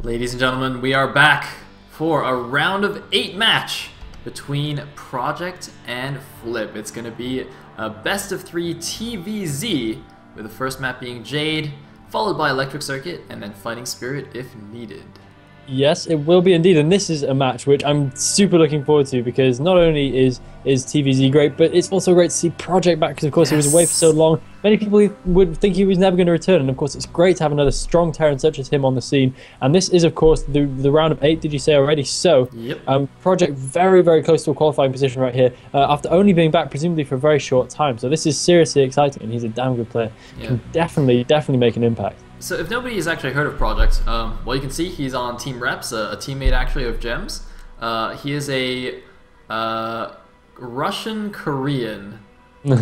Ladies and gentlemen, we are back for a round of 8 match between Project and Flip. It's going to be a best of 3 TVZ, with the first map being Jade, followed by Electric Circuit, and then Fighting Spirit if needed. Yes, it will be indeed, and this is a match which I'm super looking forward to, because not only is TVZ great, but it's also great to see Project back, because of course he was away for so long. Many people would think he was never going to return, and of course it's great to have another strong Terran such as him on the scene. And this is of course the round of 8, did you say already? So Project very, very close to a qualifying position right here, after only being back presumably for a very short time. So this is seriously exciting, and he's a damn good player. Can definitely make an impact. So if nobody has actually heard of Project, well, you can see he's on Team Reps, a teammate actually of Gems. He is a Russian-Korean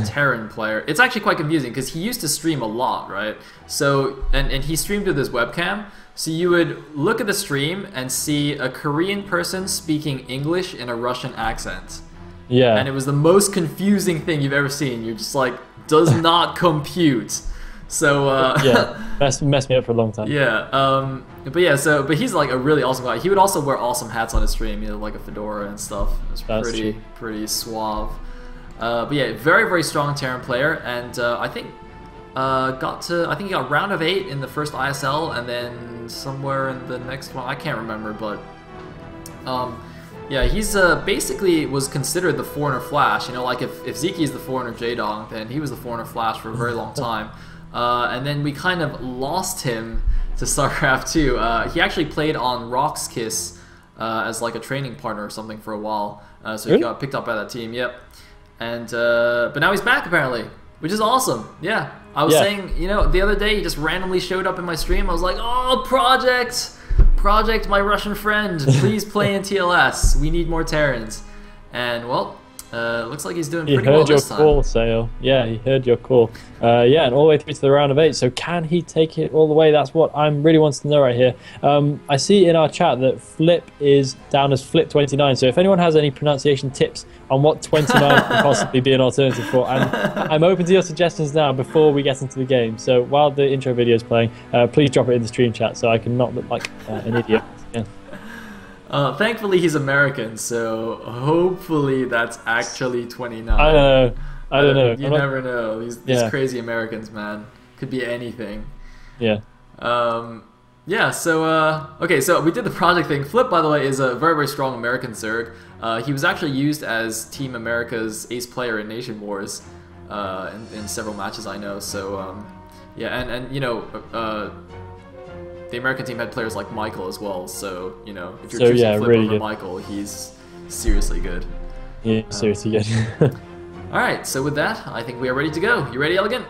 Terran player. It's actually quite confusing because he used to stream a lot, right? So, and he streamed with his webcam. So you would look at the stream and see a Korean person speaking English in a Russian accent. Yeah. And it was the most confusing thing you've ever seen. You're just like, does not compute. So yeah, messed me up for a long time. Yeah, but he's like a really awesome guy. He would also wear awesome hats on his stream, you know, like a fedora and stuff. It's pretty suave. But yeah, very strong Terran player, and I think he got round of 8 in the first ISL, and then somewhere in the next one I can't remember, but yeah, he's basically was considered the foreigner Flash. You know, like if Zeke is the foreigner J-Dong, then he was the foreigner Flash for a very long time. And then we kind of lost him to StarCraft 2. He actually played on Rock's Kiss as like a training partner or something for a while. So he got picked up by that team, yep. And but now he's back apparently, which is awesome. Yeah, I was saying, you know, the other day he just randomly showed up in my stream. I was like, oh, Project, my Russian friend, please play in TLS. We need more Terrans. And well, looks like he's doing pretty well this time. He heard your call, Sayo. Yeah, he heard your call. Yeah, and all the way through to the round of 8. So can he take it all the way? That's what I'm really wanting to know right here. I see in our chat that Flip is down as Flip29. So if anyone has any pronunciation tips on what 29 could possibly be an alternative for, I'm open to your suggestions now before we get into the game. So while the intro video is playing, please drop it in the stream chat so I can not look like an idiot. Yeah. Thankfully he's American, so hopefully that's actually 29. I don't know. You never know. These crazy Americans, man. Could be anything. Yeah. Yeah, so, okay, so we did the Project thing. Flip, by the way, is a very strong American Zerg. He was actually used as Team America's ace player in Nation Wars in several matches, I know. So, yeah, and you know, the American team had players like Michael as well, so, you know, if you're choosing Flip over Michael, he's seriously good. Yeah, seriously good. Alright, so with that, I think we are ready to go. You ready, Elegant?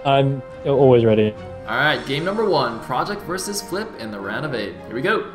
I'm always ready. Alright, game number 1, Project versus Flip in the round of 8. Here we go.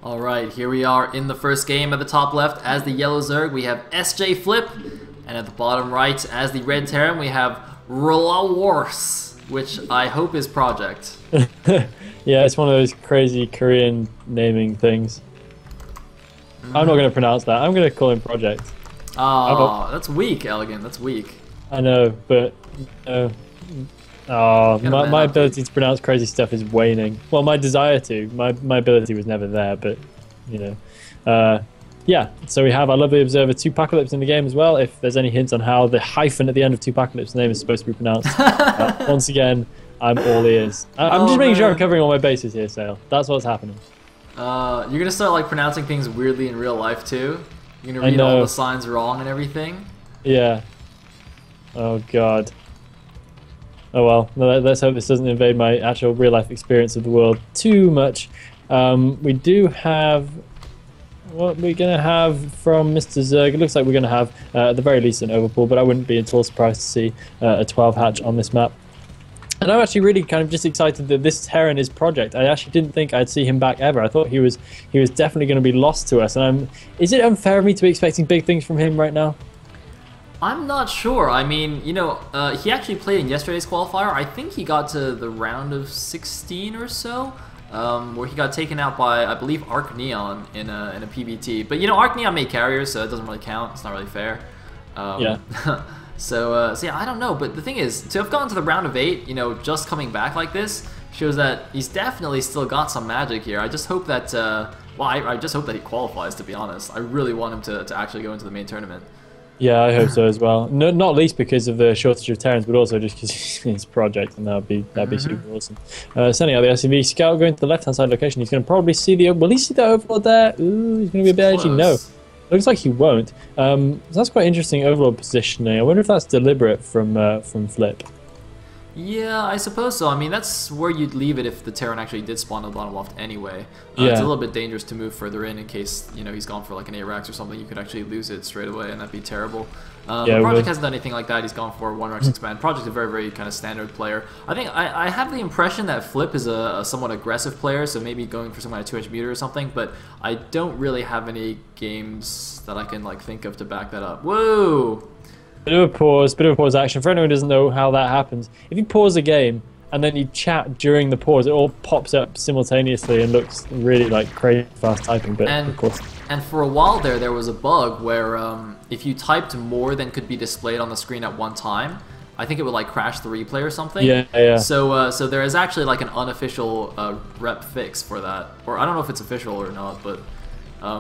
Alright, here we are in the first game. At the top left, as the yellow Zerg, we have SJ.fLip, and at the bottom right, as the red Terran, we have Ro8, which I hope is Project. Yeah, it's one of those crazy Korean naming things. I'm not going to pronounce that. I'm going to call him Project. Oh, that's weak, Elegant. That's weak. I know, but my ability to pronounce crazy stuff is waning. Well, my desire to. My ability was never there, but, you know. Yeah, so we have our lovely observer 2Paclips in the game as well. If there's any hints on how the hyphen at the end of 2Paclips' name is supposed to be pronounced. Once again, I'm all ears. I'm just making sure I'm covering all my bases here, Sale. That's what's happening. You're going to start like pronouncing things weirdly in real life too? You're going to read all the signs wrong and everything? Yeah. Oh, God. Oh well, let's hope this doesn't invade my actual real-life experience of the world too much. We do have what we're going to have from Mr. Zerg. It looks like we're going to have, at the very least, an overpull, but I wouldn't be at all surprised to see a 12 hatch on this map. And I'm actually really kind of just excited that this Terran is Project. I actually didn't think I'd see him back ever. I thought he was definitely going to be lost to us. And is it unfair of me to be expecting big things from him right now? I'm not sure. I mean, you know, he actually played in yesterday's qualifier. I think he got to the round of 16 or so, where he got taken out by, I believe, Arc Neon in a PBT. But you know, Arc Neon made carriers, so it doesn't really count. It's not really fair. Yeah. So yeah, I don't know. But the thing is, to have gotten to the round of 8, you know, just coming back like this shows that he's definitely still got some magic here. I just hope that, well, I just hope that he qualifies. To be honest, I really want him to actually go into the main tournament. Yeah, I hope so as well. No, not least because of the shortage of Terrans, but also just because it's Project, and that'd be super awesome. Sending out the SUV Scout going to the left-hand side location. He's going to probably see the. Will he see the overlord there? Ooh, he's going to be a bit edgy. No, looks like he won't. So that's quite interesting overlord positioning. I wonder if that's deliberate from Flip. Yeah, I suppose so. I mean, that's where you'd leave it if the Terran actually did spawn on the bottom left anyway. Yeah. It's a little bit dangerous to move further in case, you know, he's gone for like an ARAX or something. You could actually lose it straight away, and that'd be terrible. Yeah, Project hasn't done anything like that. He's gone for 1-Rex expand. Project's a very, very kind of standard player. I think I have the impression that Flip is a somewhat aggressive player, so maybe going for some kind of 2-inch meter or something, but I don't really have any games that I can like think of to back that up. Whoa! Bit of a pause action. For anyone who doesn't know how that happens, if you pause a game and then you chat during the pause, it all pops up simultaneously and looks really like crazy fast typing. But of course, and for a while there was a bug where if you typed more than could be displayed on the screen at one time, I think it would like crash the replay or something. Yeah, yeah. So there is actually like an unofficial rep fix for that, or I don't know if it's official or not, but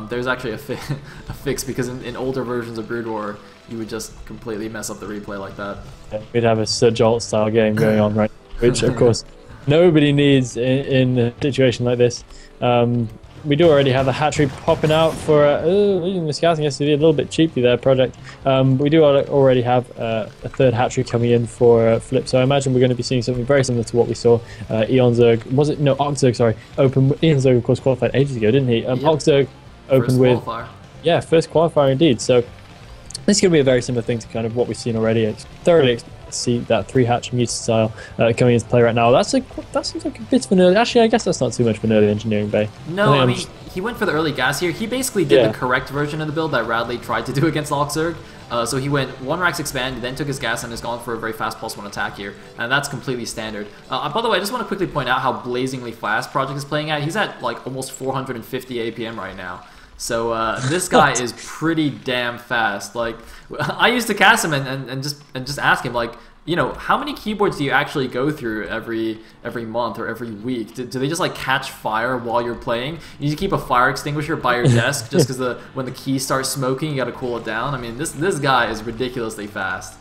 there's actually a fix because in older versions of Brood War, you would just completely mess up the replay like that. Yeah, we'd have a Sir Jolt style game going on, right? Which, of course, nobody needs in a situation like this. We do already have a hatchery popping out for the scouting SUV a little bit cheaply there, Project. We do already have a third hatchery coming in for Flip, so I imagine we're going to be seeing something very similar to what we saw Eon Zerg. Was it? No, Oxzerg, sorry. Open. Eon Zerg, of course, qualified ages ago, didn't he? Yep. Oxzerg opened with. Qualifier. Yeah, first qualifier indeed. So this is going to be a very similar thing to kind of what we've seen already. It's thoroughly expect to see that 3-hatch muted style coming into play right now. That seems like a bit of an early. Actually, I guess that's not too much of an early engineering bay. No, I mean, he went for the early gas here. He basically did the correct version of the build that Radley tried to do against Oxzerg. So he went 1-Rax expand, then took his gas and has gone for a very fast +1 attack here, and that's completely standard. By the way, I just want to quickly point out how blazingly fast Project is playing at. He's at like almost 450 APM right now. So this guy is pretty damn fast. Like, I used to cast him and just ask him, like, you know, how many keyboards do you actually go through every month or every week? Do they just like catch fire while you're playing? You need to keep a fire extinguisher by your desk just because when the keys start smoking, you got to cool it down. I mean, this guy is ridiculously fast.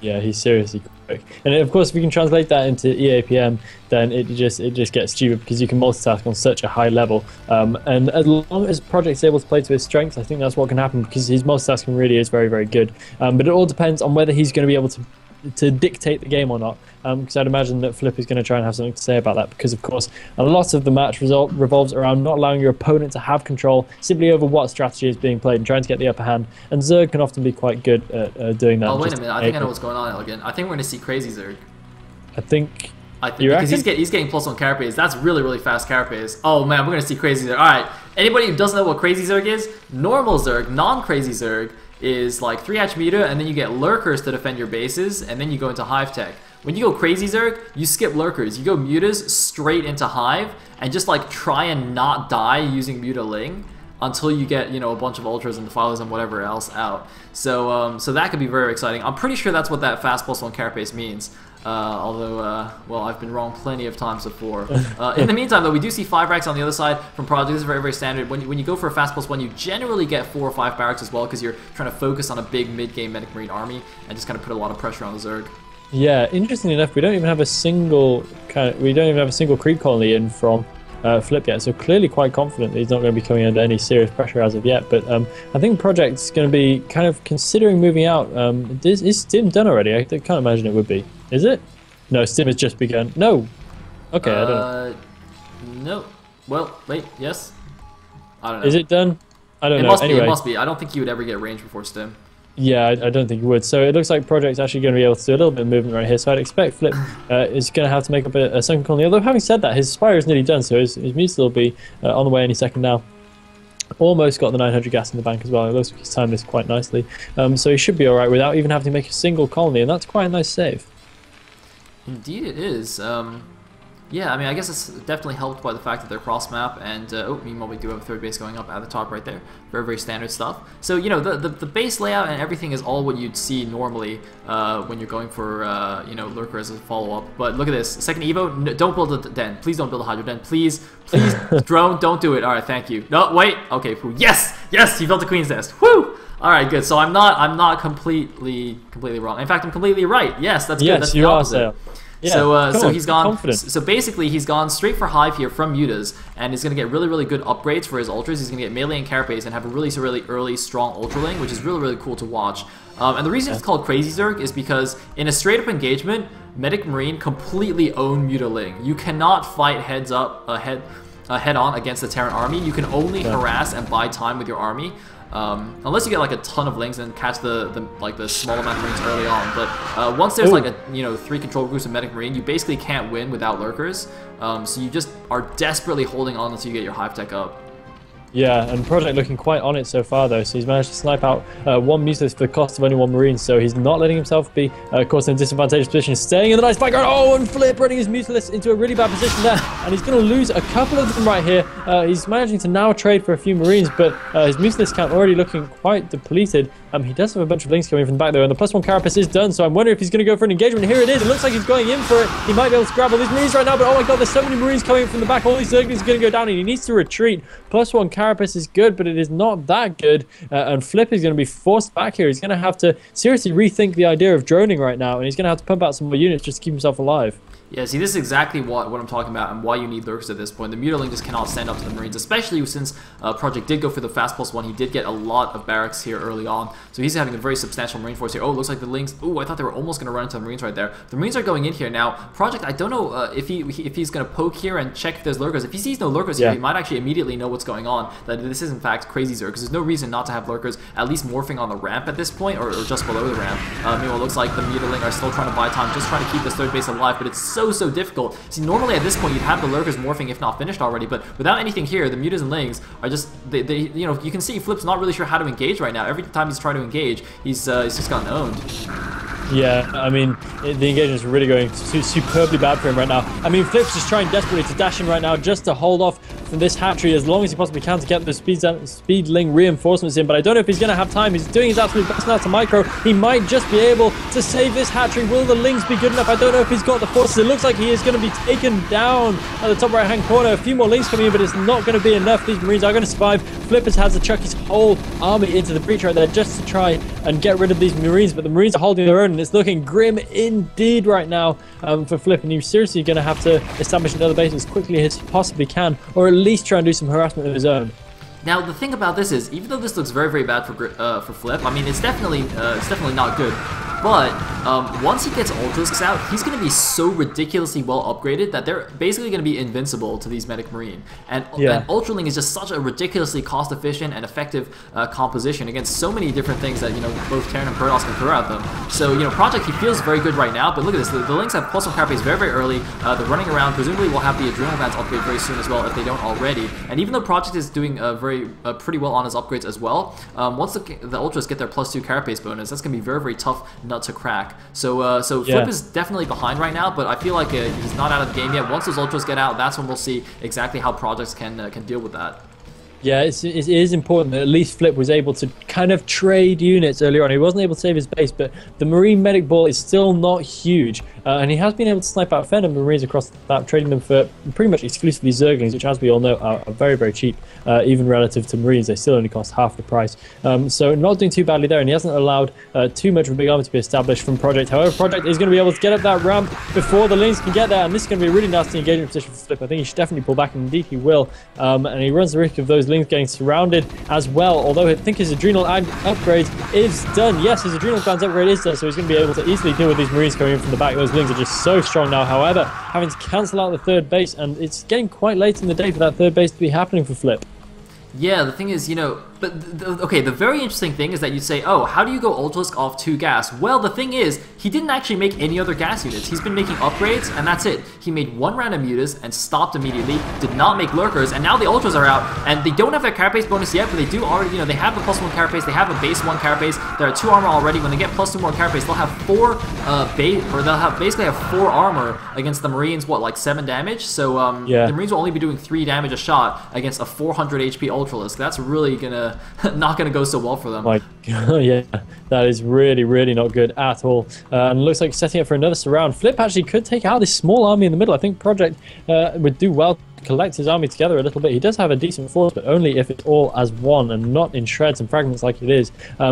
Yeah, he's seriously quick. And of course, if we can translate that into EAPM, then it just gets stupid because you can multitask on such a high level. And as long as Project's able to play to his strengths, I think that's what can happen because his multitasking really is very, very good. But it all depends on whether he's going to be able to dictate the game or not, because I'd imagine that Flip is going to try and have something to say about that, because of course a lot of the match revolves around not allowing your opponent to have control simply over what strategy is being played and trying to get the upper hand, and Zerg can often be quite good at doing that. Oh, wait a minute, I think I know what's going on, Elegant. I think we're going to see Crazy Zerg. I think because he's getting +1 carapace. That's really, really fast carapace. Oh man, we're going to see Crazy Zerg. Alright, anybody who doesn't know what Crazy Zerg is, normal Zerg, non-Crazy Zerg, is like 3-hatch Muta, and then you get Lurkers to defend your bases, and then you go into Hive Tech. When you go Crazy Zerg, you skip Lurkers. You go Mutas straight into Hive, and just like try and not die using Muta Ling until you get, you know, a bunch of Ultras and Defilers and whatever else out. So so that could be very exciting. I'm pretty sure that's what that fast +1 carapace means. Although, well, I've been wrong plenty of times before. In the meantime, though, we do see 5 racks on the other side from Project. This is very, very standard. When you go for a fast +1, you generally get 4 or 5 barracks as well, because you're trying to focus on a big mid-game Medic Marine army and just kind of put a lot of pressure on the Zerg. Yeah, interestingly enough, we don't even have a single creep colony in from Flip yet, so clearly quite confident that he's not going to be coming under any serious pressure as of yet. But I think Project's going to be kind of considering moving out. Is Stim done already? I can't imagine it would be. Is it? No, Stim has just begun. No. Okay, I don't know. No. Well, wait. Yes. I don't know. Is it done? I don't know. Must anyway. It must be. I don't think he would ever get range before Stim. Yeah, I don't think he would. So it looks like Project's actually going to be able to do a little bit of movement right here. So I'd expect Flip is going to have to make up a second colony. Although having said that, his Spire is nearly done, so his Mutil will be on the way any second now. Almost got the 900 gas in the bank as well. It looks like he's timed this quite nicely. So he should be alright without even having to make a single colony, and that's quite a nice save. Indeed it is. Yeah, I mean, I guess it's definitely helped by the fact that they're cross-map, and meanwhile we do have a third base going up at the top right there. Very, very standard stuff. So, you know, the base layout and everything is all what you'd see normally when you're going for, you know, Lurker as a follow-up. But look at this. Second Evo, no, don't build a den. Please don't build a Hydro Den. Please, drone, don't do it. All right, thank you. No, wait. Okay, yes! Yes, he built a Queen's Nest. Woo! All right, good. So I'm not completely wrong. In fact, I'm completely right. Yes, that's good. Yes, that's you the are, opposite. Sale. Yeah, so he's gone. Confident. So basically, he's gone straight for Hive here from Mutas, and he's going to get really, really good upgrades for his ultras. He's going to get melee and carapace and have a really, really early, strong ultraling, which is really, really cool to watch. And the reason it's called Crazy Zerg is because in a straight-up engagement, Medic Marine completely own Mutaling. You cannot fight head on against the Terran army. You can only harass and buy time with your army. Unless you get like a ton of links and catch the small amount of Marines early on, but once there's like a 3 control groups of Medic Marine, you basically can't win without Lurkers. So you just are desperately holding on until you get your Hive Tech up. Yeah, and Project looking quite on it so far though, so he's managed to snipe out one Mutilus for the cost of only 1 Marine, so he's not letting himself be caught in a disadvantageous position, staying in the nice background. Oh, and Flip running his Mutilus into a really bad position there, and he's going to lose a couple of them right here. He's managing to now trade for a few Marines, but his Mutilus count already looking quite depleted. He does have a bunch of links coming from the back there, and the +1 Carapace is done, so I'm wondering if he's going to go for an engagement. Here it is. It looks like he's going in for it. He might be able to grab all these Marines right now, but oh my god, there's so many Marines coming from the back. All these Zerglings are going to go down, and he needs to retreat. +1 Carapace is good, but it is not that good, and Flip is going to be forced back here. He's going to have to seriously rethink the idea of droning right now, and he's going to have to pump out some more units just to keep himself alive. Yeah, see, this is exactly what I'm talking about and why you need Lurkers at this point. The Mutaling just cannot stand up to the Marines, especially since Project did go for the fast +1. He did get a lot of barracks here early on, so he's having a very substantial Marine force here. Oh, looks like the Lynx. Oh, I thought they were almost going to run into the Marines right there. The Marines are going in here now. Project, I don't know if he's going to poke here and check if there's Lurkers. If he sees no Lurkers here, he might actually immediately know what's going on, that this is in fact Crazy Zerg, because there's no reason not to have Lurkers at least morphing on the ramp at this point, or just below the ramp. Meanwhile, it looks like the Mutaling are still trying to buy time, just trying to keep this third base alive, but it's so difficult. See, normally at this point you'd have the Lurkers morphing if not finished already, but without anything here, the Mutas and Lings are just, you know, you can see Flip's not really sure how to engage right now. Every time he's trying to engage, he's just gotten owned. Yeah, I mean, the engagement is really going superbly bad for him right now. I mean, Flip's just trying desperately to dash in right now just to hold off from this hatchery as long as he possibly can to get the speedling reinforcements in, but I don't know if he's going to have time. He's doing his absolute best now to micro. He might just be able to save this hatchery. Will the Lings be good enough? I don't know if he's got the forces. It looks like he is going to be taken down at the top right-hand corner. A few more Lings coming in, but it's not going to be enough. These Marines are going to survive. Flip has to chuck his whole army into the breach right there just to try and get rid of these Marines, but the Marines are holding their own, and it's looking grim indeed right now for Flip, and he's seriously going to have to establish another base as quickly as he possibly can, or at least try and do some harassment of his own. Now the thing about this is, even though this looks very bad for Flip, I mean it's definitely not good. But once he gets Ultras out, he's going to be so ridiculously well upgraded that they're basically going to be invincible to these Medic Marine. And Ultraling is just such a ridiculously cost-efficient and effective composition against so many different things that, you know, both Terran and Protoss can throw at them. So, you know, Project, he feels very good right now, but look at this. The Lynx have +1 Carapace very early. They're running around. Presumably will have the Adrenal Glands upgrade very soon as well if they don't already. And even though Project is doing pretty well on his upgrades as well, once the Ultras get their +2 Carapace bonus, that's going to be very tough nut to crack. So Flip is definitely behind right now, but I feel like he's not out of the game yet. Once those Ultras get out, that's when we'll see exactly how Projects can deal with that. Yeah, it is important that at least Flip was able to kind of trade units earlier on. He wasn't able to save his base, but the Marine Medic Ball is still not huge. And he has been able to snipe out a fair number of Marines across the map, trading them for pretty much exclusively Zerglings, which, as we all know, are very cheap, even relative to Marines. They still only cost half the price. So not doing too badly there, and he hasn't allowed too much of a big army to be established from Project. However, Project is going to be able to get up that ramp before the Lynx can get there, and this is going to be a really nasty engagement position for Flip. I think he should definitely pull back, and indeed he will. And he runs the risk of those Lynx getting surrounded as well, although I think his Adrenal upgrade is done. Yes, his Adrenal Glands upgrade is done, so he's going to be able to easily deal with these Marines coming in from the back. Those Lynx are just so strong now, however, having to cancel out the third base, and it's getting quite late in the day for that third base to be happening for Flip. Yeah, the thing is, you know, But okay, the very interesting thing is that you say, oh, how do you go Ultralisk off 2 gas? Well, the thing is, he didn't actually make any other gas units. He's been making upgrades, and that's it. He made 1 random mutas and stopped immediately, did not make lurkers, and now the Ultras are out, and they don't have their carapace bonus yet, but they do already, you know, they have the +1 carapace, they have a base 1 carapace, they're at 2 armor already. When they get +2 more carapace, they'll have 4 basically have 4 armor against the Marines, what, like 7 damage? So the Marines will only be doing 3 damage a shot against a 400 HP Ultralisk. That's really not gonna go so well for them. My God, yeah, that is really, really not good at all. And looks like setting up for another surround. Flip actually could take out this small army in the middle. I think Project would do well to collect his army together a little bit. He does have a decent force, but only if it's all as one and not in shreds and fragments like it is.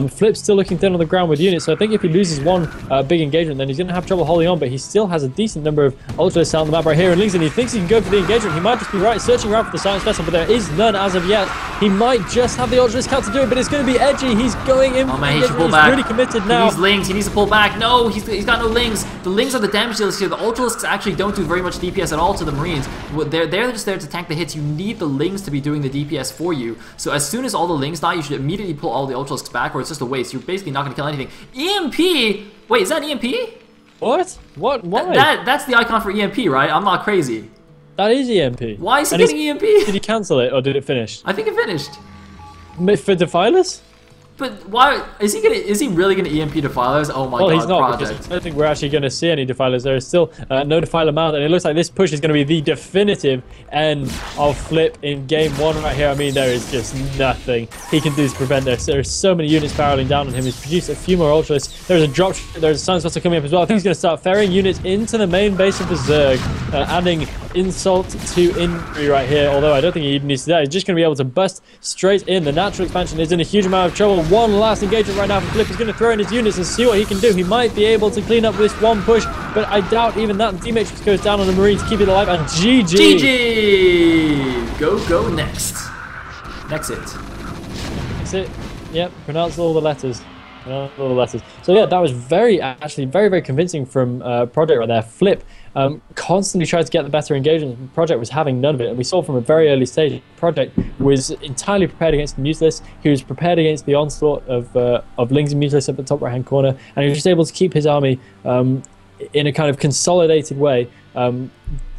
Flip's still looking thin on the ground with units, so I think if he loses one big engagement, then he's going to have trouble holding on, but he still has a decent number of Ultralisks out on the map right here, and he thinks he can go for the engagement. He might just be right, searching around for the science vessel, but there is none as of yet. He might just have the Ultralisk count to do it, but it's going to be edgy. He's going in. Oh man, he should pull back. He's really committed now. He needs lings. He needs to pull back. No, he's got no lings. The lings are the damage dealers here. The Ultralisks actually don't do very much DPS at all to the Marines. They're just there to tank the hits. You need the lings to be doing the DPS for you. So as soon as all the lings die, you should immediately pull all the Ultralisks back, or it's just a waste. You're basically not going to kill anything. EMP? Wait, is that EMP? What? What? Why? That's the icon for EMP, right? I'm not crazy. That is EMP. Why is he getting EMP? Did he cancel it, or did it finish? I think it finished. For Defilers? But why is he really gonna EMP Defilers? Oh my god, he's not, Project. because I don't think we're actually going to see any Defilers. There is still no Defiler mount, and it looks like this push is going to be the definitive end of Flip in game 1 right here. I mean, there is just nothing he can do to prevent this. There are so many units barreling down on him. He's produced a few more Ultralisks. There's a drop, there's a Science Vessel coming up as well. I think he's going to start ferrying units into the main base of the Zerg, adding insult to injury right here, although I don't think he even needs to do that. He's just going to be able to bust straight in. The natural expansion is in a huge amount of trouble. One last engagement right now from Flip. He's going to throw in his units and see what he can do. He might be able to clean up this one push, but I doubt even that. D-Matrix goes down on the Marines to keep it alive, and GG! GG! Go next. Next it. That's it. Yep, pronounce all the letters. Pronounce all the letters. So yeah, that was actually very convincing from Project right there. Flip constantly tried to get the better engagement. Project was having none of it, and we saw from a very early stage, Project was entirely prepared against the Mutalist. He was prepared against the onslaught of Lings and Mutalist up the top right-hand corner, and he was just able to keep his army in a kind of consolidated way,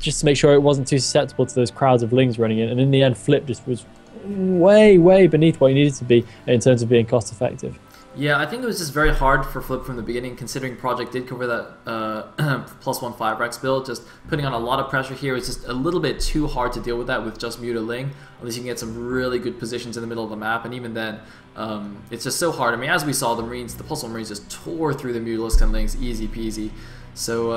just to make sure it wasn't too susceptible to those crowds of Lings running in. And in the end, Flip just was way beneath what he needed to be in terms of being cost-effective. Yeah, I think it was just very hard for Flip from the beginning, considering Project did cover that +1 5-Rex build. Just putting on a lot of pressure here. It's just a little bit too hard to deal with that with just Muta Ling, unless you can get some really good positions in the middle of the map, and even then, it's just so hard. I mean, as we saw, the Marines, the +1 Marines just tore through the Mutalisk and Lings, easy peasy. So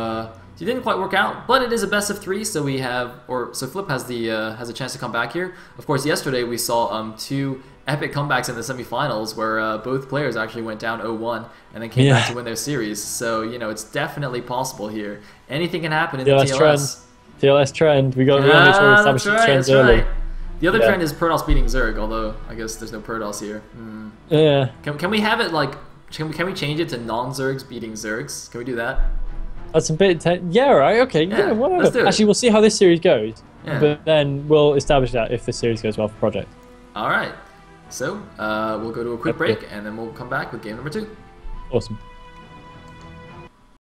it didn't quite work out, but it is a best of 3, so we have, so Flip has a chance to come back here. Of course, yesterday we saw 2 epic comebacks in the semifinals where both players actually went down 0-1 and then came back to win their series. So, you know, it's definitely possible here. Anything can happen in the TLS. TLS trend. We got to make sure we establish the trends early. Right. The other trend is Protoss beating Zerg, although I guess there's no Protoss here. Yeah. Can we have it like, can we change it to non-Zergs beating Zergs? Can we do that? That's a bit... yeah, right, okay. Yeah, whatever. Let's do it. Actually, we'll see how this series goes. Yeah. But then we'll establish that if the series goes well for Project. All right. So, we'll go to a quick break, and then we'll come back with game number 2. Awesome.